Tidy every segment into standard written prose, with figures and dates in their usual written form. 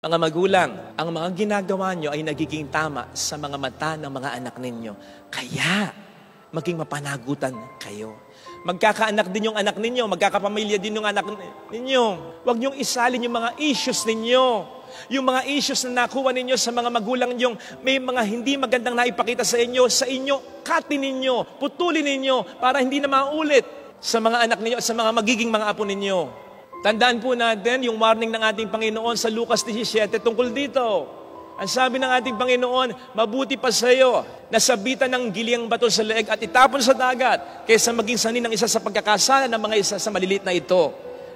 Mga magulang, ang mga ginagawa nyo ay nagiging tama sa mga mata ng mga anak ninyo. Kaya, maging mapanagutan kayo. Magkakaanak din yung anak ninyo, magkakapamilya din yung anak ninyo. Huwag nyong isalin yung mga issues ninyo. Yung mga issues na nakuha ninyo sa mga magulang nyong may mga hindi magandang naipakita sa inyo, katin ninyo, putulin ninyo para hindi na maulit sa mga anak ninyo at sa mga magiging mga apo ninyo. Tandaan po natin yung warning ng ating Panginoon sa Lucas 17 tungkol dito. Ang sabi ng ating Panginoon, mabuti pa sa iyo na sabitan ng giliang bato sa leeg at itapon sa dagat kaysa maging sanhi ng isa sa pagkakasala ng mga isa sa maliliit na ito.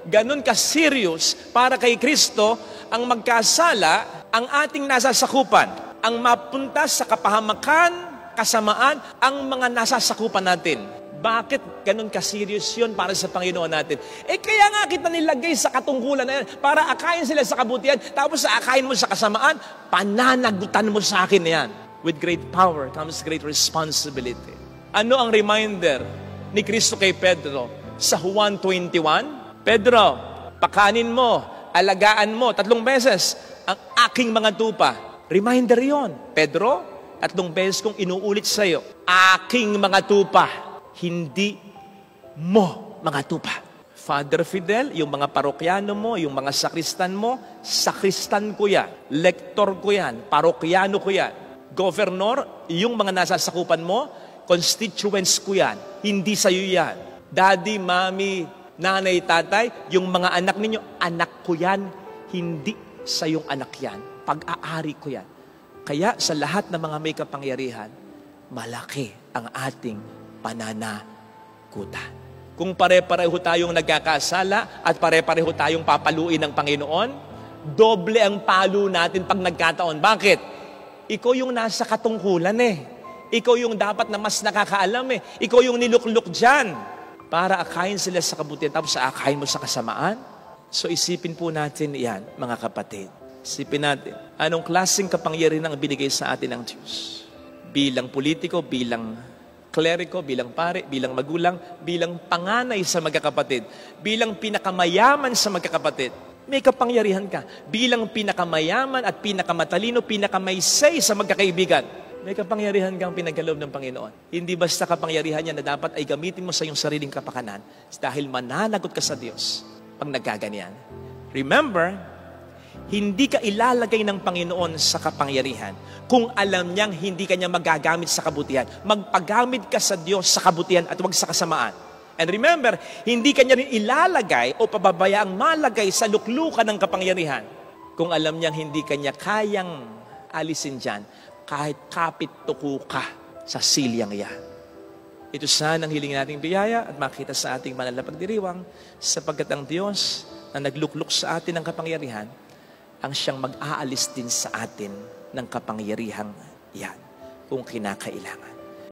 Ganon ka-serious para kay Kristo ang magkasala ang ating nasasakupan, ang mapunta sa kapahamakan, kasamaan, ang mga nasasakupan natin. Bakit ganun ka-serious yun para sa Panginoon natin? Kaya nga kita nilagay sa katungkulan na yan para akayin sila sa kabutihan, tapos sa akayin mo sa kasamaan, pananagutan mo sa akin yan. With great power comes great responsibility. Ano ang reminder ni Kristo kay Pedro sa Juan 21? Pedro, pakanin mo, alagaan mo 3 beses ang aking mga tupa. Reminder yon. Pedro, 3 beses kong inuulit sa iyo, aking mga tupa. Hindi mo mga tupa. Father Fidel, yung mga parokyano mo, yung mga sakristan mo, sakristan ko yan. Lektor ko yan. Parokyano ko yan. Governor, yung mga nasasakupan mo, constituents ko yan. Hindi sa'yo yan. Daddy, mami, nanay, tatay, yung mga anak ninyo, anak ko yan. Hindi sa yung anak yan. Pag-aari ko yan. Kaya sa lahat ng mga may kapangyarihan, malaki ang ating pananagutan. Kung pare-pareho tayong nagkakasala at pare-pareho tayong papaluin ng Panginoon, doble ang palo natin pag nagkataon. Bakit? Ikaw yung nasa katungkulan Ikaw yung dapat na mas nakakaalam Ikaw yung nilukluk dyan para akayin sila sa kabutihan tapos akayin mo sa kasamaan. So isipin po natin yan, mga kapatid. Isipin natin, anong klaseng kapangyarihan ang binigay sa atin ng Diyos? Bilang politiko, bilang kleriko, bilang pare, bilang magulang, bilang panganay sa magkakapatid, bilang pinakamayaman sa magkakapatid, may kapangyarihan ka. Bilang pinakamayaman at pinakamatalino, pinakamaysay sa magkakaibigan, may kapangyarihan kang pinagkaloob ng Panginoon. Hindi basta kapangyarihan niya na dapat ay gamitin mo sa iyong sariling kapakanan dahil mananagot ka sa Diyos pag nagkaganyan. Remember, hindi ka ilalagay ng Panginoon sa kapangyarihan kung alam niyang hindi ka niya magagamit sa kabutihan. Magpagamit ka sa Diyos sa kabutihan at huwag sa kasamaan. And remember, hindi ka niya rin ilalagay o pababayaang malagay sa luklukan ng kapangyarihan kung alam niyang hindi ka niya kayang alisin dyan kahit kapit tuko ka sa silyang yan. Ito sana ang hiling nating biyaya at makita sa ating banal na pagdiriwang sapagkat ang Diyos na naglukluk sa atin ng kapangyarihan ang siyang mag-aalis din sa atin ng kapangyarihang yan kung kinakailangan.